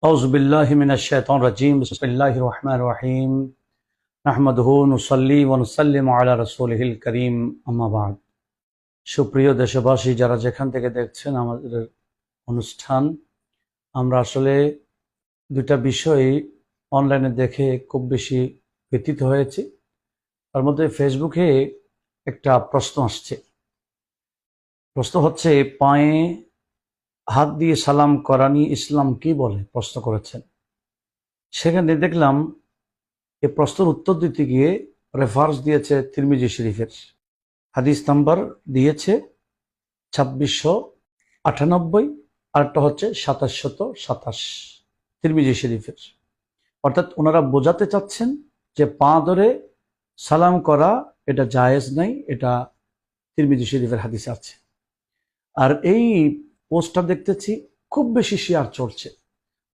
أعوذ بالله من الشيطان الرجيم بسم الله الرحمن الرحيم نحمده ونصلي ونسلم على رسوله الكريم أما بعد সুপ্রিয় দেশবাসী যারা যেখান থেকে দেখছেন আমাদের অনুষ্ঠান আমরা আসলে দুটা বিষয় অনলাইনে দেখে খুব বেশি ব্যথিত হয়েছি। তার মধ্যে ফেসবুকে একটা প্রশ্ন আসছে। প্রশ্ন হচ্ছে, পায়ে হাত দিয়ে সালাম করা নিয়ে ইসলাম কি বলে, প্রশ্ন করেছেন। সেখানে দেখলাম এই প্রশ্নের উত্তর দিতে গিয়ে রেফারেন্স দিয়েছে তিরমিজি শরীফের হাদিস নাম্বার দিয়েছে 2698, আরেকটা হচ্ছে 2727 তিরমিজি শরীফের। অর্থাৎ ওনারা বোঝাতে চাচ্ছেন যে পা ধরে সালাম করা এটা জায়েজ নাই, এটা তিরমিজি শরীফের হাদিসে আছে। আর এই পোস্টটা দেখতেছি খুব বেশি শেয়ার চলছে।